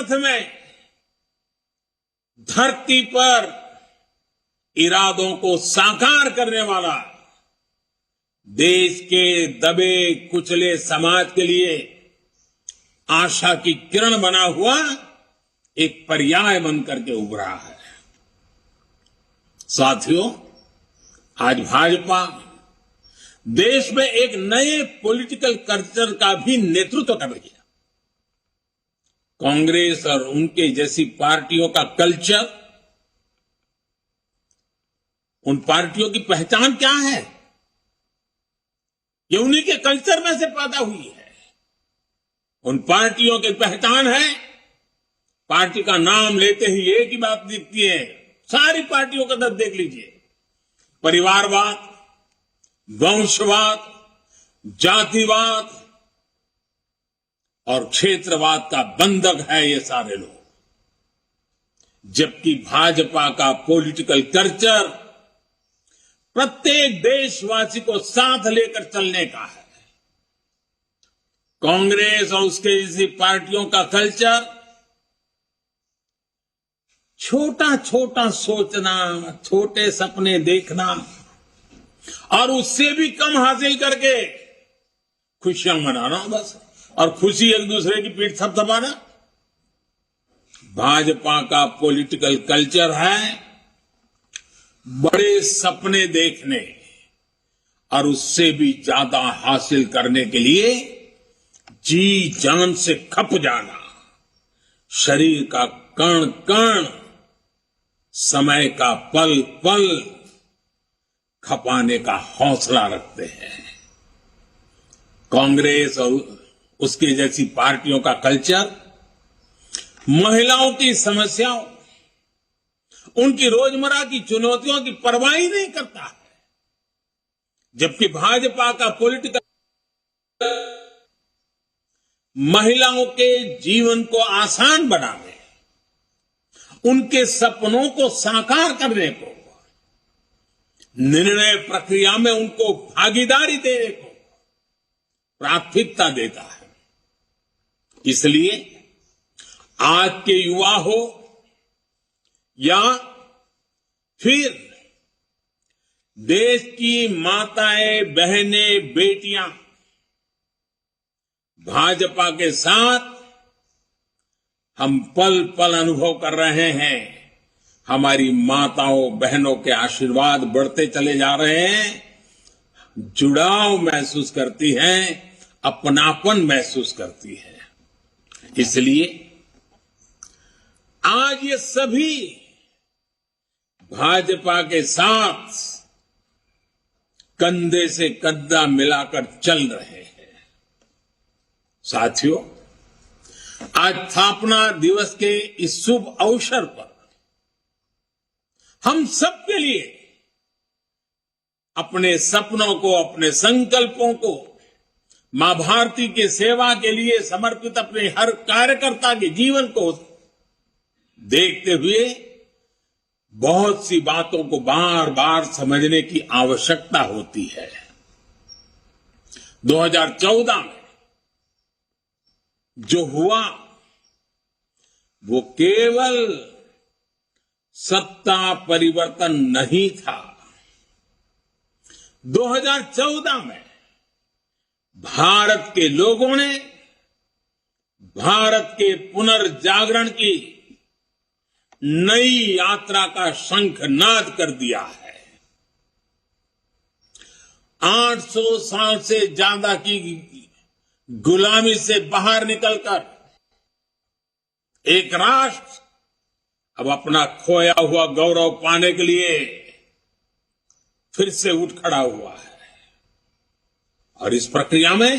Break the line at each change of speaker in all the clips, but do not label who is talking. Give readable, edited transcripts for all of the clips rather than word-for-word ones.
अर्थ में धरती पर इरादों को साकार करने वाला, देश के दबे कुचले समाज के लिए आशा की किरण बना हुआ एक पर्याय बनकर के उभरा है। साथियों, आज भाजपा देश में एक नए पॉलिटिकल कल्चर का भी नेतृत्व कर रही है। कांग्रेस और उनके जैसी पार्टियों का कल्चर, उन पार्टियों की पहचान क्या है? ये उन्हीं के कल्चर में से पैदा हुई है। उन पार्टियों की पहचान है, पार्टी का नाम लेते ही एक ही बात दिखती है, सारी पार्टियों का दर्द देख लीजिए, परिवारवाद, वंशवाद, जातिवाद और क्षेत्रवाद का बंधक है ये सारे लोग। जबकि भाजपा का पॉलिटिकल कल्चर प्रत्येक देशवासी को साथ लेकर चलने का है। कांग्रेस और उसके जैसी पार्टियों का कल्चर छोटा छोटा सोचना, छोटे सपने देखना और उससे भी कम हासिल करके खुशियां मनाना बस, और खुशी एक दूसरे की पीठ थपथपाना। भाजपा का पॉलिटिकल कल्चर है बड़े सपने देखने और उससे भी ज्यादा हासिल करने के लिए जी जान से खप जाना, शरीर का कण कण, समय का पल पल खपाने का हौसला रखते हैं। कांग्रेस और उसके जैसी पार्टियों का कल्चर महिलाओं की समस्याओं, उनकी रोजमर्रा की चुनौतियों की परवाह ही नहीं करता है। जबकि भाजपा का पॉलिटिकल महिलाओं के जीवन को आसान बनाने, उनके सपनों को साकार करने को, निर्णय प्रक्रिया में उनको भागीदारी देने को प्राथमिकता देता है। इसलिए आज के युवा हो या फिर देश की माताएं, बहनें, बेटियां भाजपा के साथ हम पल पल अनुभव कर रहे हैं। हमारी माताओं बहनों के आशीर्वाद बढ़ते चले जा रहे हैं, जुड़ाव महसूस करती हैं, अपनापन महसूस करती है। इसलिए आज ये सभी भाजपा के साथ कंधे से कंधा मिलाकर चल रहे हैं। साथियों, आज स्थापना दिवस के इस शुभ अवसर पर हम सबके लिए अपने सपनों को, अपने संकल्पों को, मां भारती की सेवा के लिए समर्पित अपने हर कार्यकर्ता के जीवन को देखते हुए बहुत सी बातों को बार बार समझने की आवश्यकता होती है। 2014 में जो हुआ वो केवल सत्ता परिवर्तन नहीं था। 2014 में भारत के लोगों ने भारत के पुनर्जागरण की नई यात्रा का शंखनाद कर दिया है। 800 साल से ज्यादा की गुलामी से बाहर निकलकर एक राष्ट्र अब अपना खोया हुआ गौरव पाने के लिए फिर से उठ खड़ा हुआ है। और इस प्रक्रिया में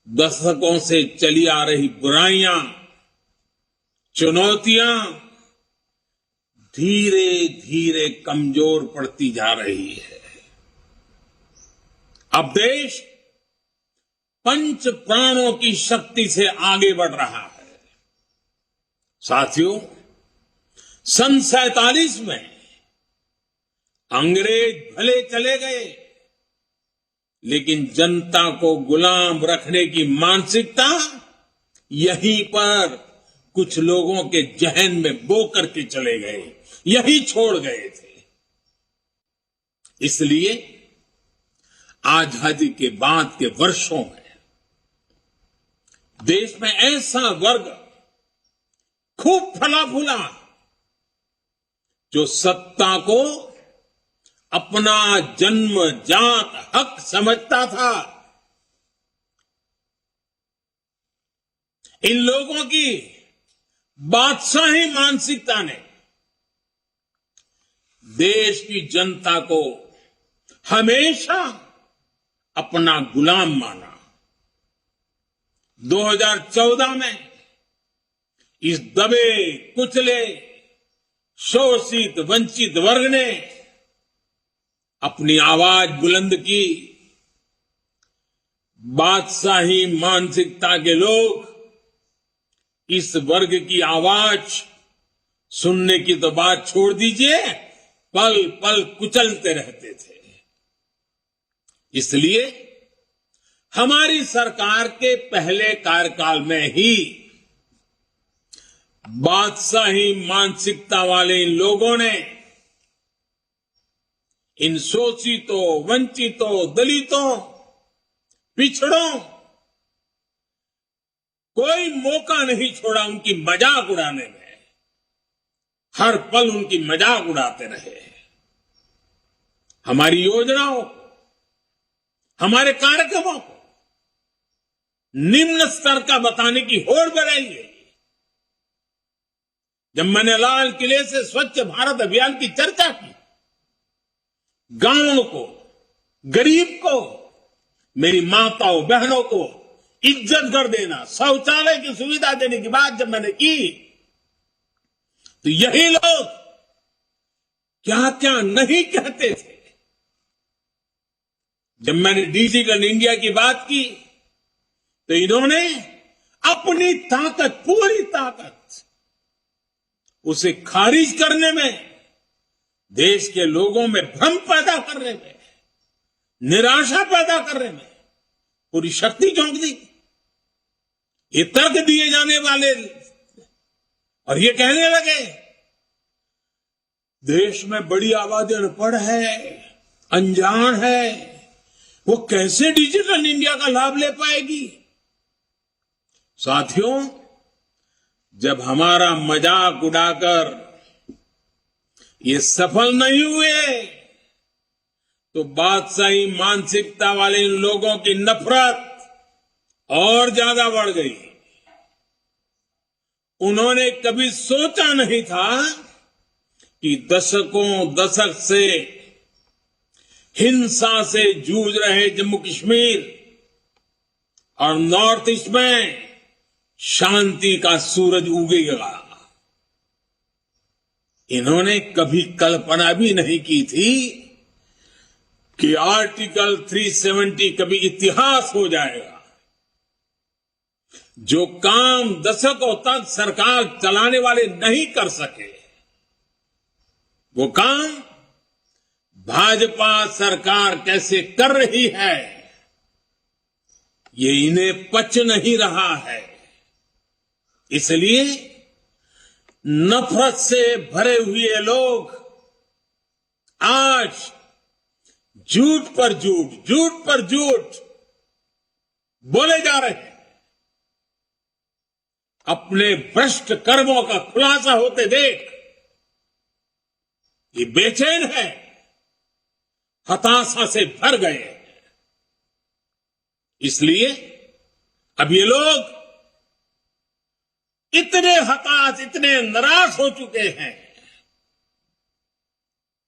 दशकों से चली आ रही बुराइयां, चुनौतियां धीरे धीरे कमजोर पड़ती जा रही है। अब देश पंच प्राणों की शक्ति से आगे बढ़ रहा है। साथियों, सन 47 में अंग्रेज भले चले गए, लेकिन जनता को गुलाम रखने की मानसिकता यहीं पर कुछ लोगों के जहन में बो करके चले गए, यही छोड़ गए थे। इसलिए आजादी के बाद के वर्षों में देश में ऐसा वर्ग खूब फला फूला जो सत्ता को अपना जन्मजात हक समझता था। इन लोगों की बादशाही मानसिकता ने देश की जनता को हमेशा अपना गुलाम माना। 2014 में इस दबे कुचले शोषित वंचित वर्ग ने अपनी आवाज बुलंद की। बादशाही मानसिकता के लोग इस वर्ग की आवाज सुनने की तो बात छोड़ दीजिए, पल पल कुचलते रहते थे। इसलिए हमारी सरकार के पहले कार्यकाल में ही बादशाही मानसिकता वाले इन लोगों ने इन शोषितों, वंचितों, दलितों, पिछड़ों कोई मौका नहीं छोड़ा उनकी मजाक उड़ाने में। हर पल उनकी मजाक उड़ाते रहे। हमारी योजनाओं को, हमारे कार्यक्रमों को निम्न स्तर का बताने की होड़ बढ़ाई गई। जब मैंने लाल किले से स्वच्छ भारत अभियान की चर्चा की, गांवों को, गरीब को, मेरी माताओं बहनों को इज्जत कर देना, शौचालय की सुविधा देने की बात जब मैंने की, तो यही लोग क्या क्या नहीं कहते थे। जब मैंने डिजिटल इंडिया की बात की तो इन्होंने अपनी ताकत, पूरी ताकत उसे खारिज करने में, देश के लोगों में भ्रम पैदा करने में, निराशा पैदा करने में पूरी शक्ति झोंक दी। ये तर्क दिए जाने वाले और ये कहने लगे देश में बड़ी आबादी अनपढ़ है, अनजान है, वो कैसे डिजिटल इंडिया का लाभ ले पाएगी। साथियों, जब हमारा मजाक उड़ाकर ये सफल नहीं हुए तो बादशाही मानसिकता वाले इन लोगों की नफरत और ज्यादा बढ़ गई। उन्होंने कभी सोचा नहीं था कि दशक से हिंसा से जूझ रहे जम्मू कश्मीर और नॉर्थ ईस्ट में शांति का सूरज उगेगा। इन्होंने कभी कल्पना भी नहीं की थी कि आर्टिकल 370 कभी इतिहास हो जाएगा। जो काम दशकों तक सरकार चलाने वाले नहीं कर सके, वो काम भाजपा सरकार कैसे कर रही है, ये इन्हें पच नहीं रहा है। इसलिए नफरत से भरे हुए लोग आज झूठ पर झूठ, झूठ पर झूठ बोले जा रहे हैं। अपने भ्रष्ट कर्मों का खुलासा होते देख ये बेचैन है, हताशा से भर गए हैं। इसलिए अब ये लोग इतने हताश, इतने निराश हो चुके हैं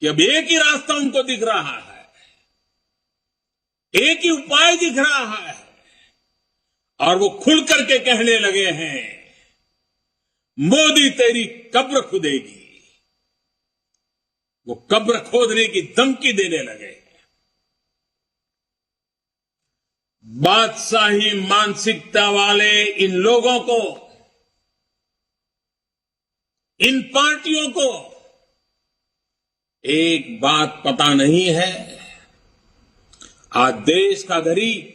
कि अब एक ही रास्ता उनको दिख रहा है, एक ही उपाय दिख रहा है, और वो खुल करके कहने लगे हैं मोदी तेरी कब्र खुदेगी। वो कब्र खोदने की धमकी देने लगे। बादशाही मानसिकता वाले इन लोगों को, इन पार्टियों को एक बात पता नहीं है। आज देश का गरीब,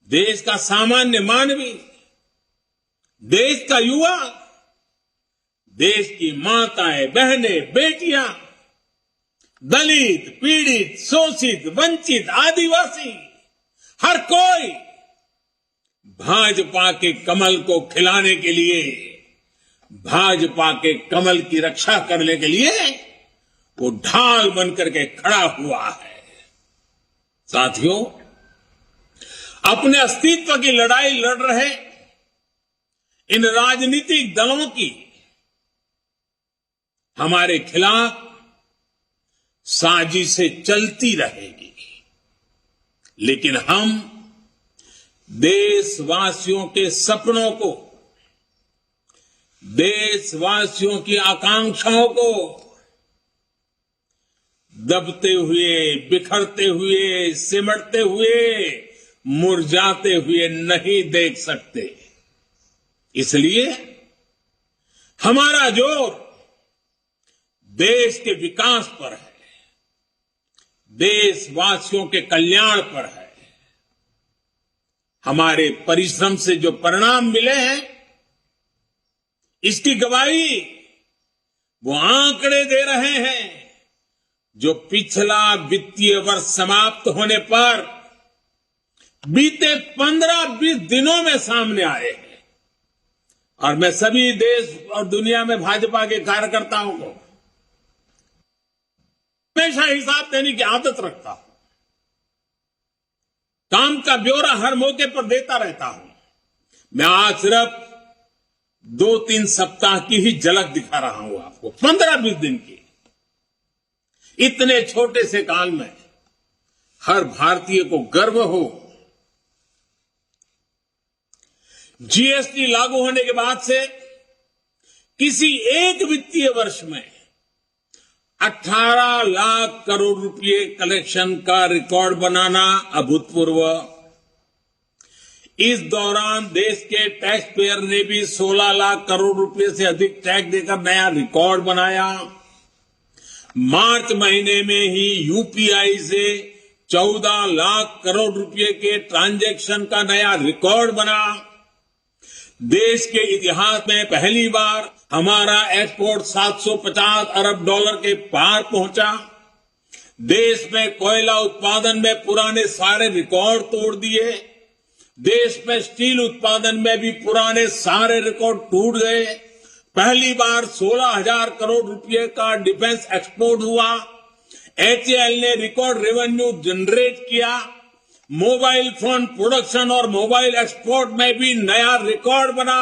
देश का सामान्य मानवी देश का युवा, देश की माताएं, बहनें, बेटियां, दलित, पीड़ित, शोषित, वंचित, आदिवासी, हर कोई भाजपा के कमल को खिलाने के लिए, भाजपा के कमल की रक्षा करने के लिए वो ढाल बनकर के खड़ा हुआ है। साथियों, अपने अस्तित्व की लड़ाई लड़ रहे इन राजनीतिक दलों की हमारे खिलाफ साजिशें चलती रहेगी, लेकिन हम देशवासियों के सपनों को, देशवासियों की आकांक्षाओं को दबते हुए, बिखरते हुए, सिमटते हुए, मुरझाते हुए नहीं देख सकते। इसलिए हमारा जोर देश के विकास पर है, देशवासियों के कल्याण पर है। हमारे परिश्रम से जो परिणाम मिले हैं, इसकी गवाही वो आंकड़े दे रहे हैं जो पिछला वित्तीय वर्ष समाप्त होने पर बीते 15-20 दिनों में सामने आए हैं। और मैं सभी देश और दुनिया में भाजपा के कार्यकर्ताओं को हमेशा हिसाब देने की आदत रखता हूं, काम का ब्यौरा हर मौके पर देता रहता हूं। मैं आज सिर्फ 2-3 सप्ताह की ही झलक दिखा रहा हूं आपको, 15-20 दिन की। इतने छोटे से काल में हर भारतीय को गर्व हो। जीएसटी लागू होने के बाद से किसी एक वित्तीय वर्ष में 18 लाख करोड़ रुपए कलेक्शन का रिकॉर्ड बनाना अभूतपूर्व। इस दौरान देश के टैक्स पेयर ने भी 16 लाख करोड़ रुपए से अधिक टैक्स देकर नया रिकॉर्ड बनाया। मार्च महीने में ही यूपीआई से 14 लाख करोड़ रुपए के ट्रांजैक्शन का नया रिकॉर्ड बना। देश के इतिहास में पहली बार हमारा एक्सपोर्ट 750 अरब डॉलर के पार पहुंचा। देश में कोयला उत्पादन में पुराने सारे रिकॉर्ड तोड़ दिए। देश में स्टील उत्पादन में भी पुराने सारे रिकॉर्ड टूट गए। पहली बार 16,000 करोड़ रुपए का डिफेंस एक्सपोर्ट हुआ। एचएएल ने रिकॉर्ड रेवेन्यू जनरेट किया। मोबाइल फोन प्रोडक्शन और मोबाइल एक्सपोर्ट में भी नया रिकॉर्ड बना।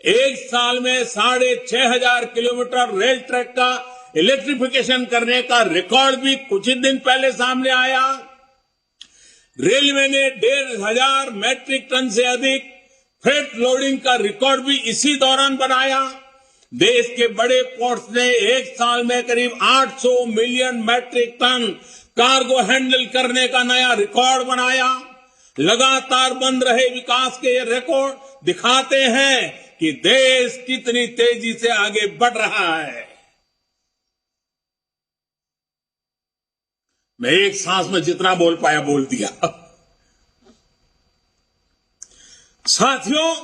एक साल में 6,500 किलोमीटर रेल ट्रैक का इलेक्ट्रिफिकेशन करने का रिकॉर्ड भी कुछ ही दिन पहले सामने आया। रेलवे ने 1,500 मैट्रिक टन से अधिक फ्रेट लोडिंग का रिकॉर्ड भी इसी दौरान बनाया। देश के बड़े पोर्ट्स ने एक साल में करीब 800 million metric tonne cargo handle करने का नया रिकॉर्ड बनाया। लगातार बन रहे विकास के ये रिकॉर्ड दिखाते हैं कि देश कितनी तेजी से आगे बढ़ रहा है। मैं एक सांस में जितना बोल पाया बोल दिया। साथियों,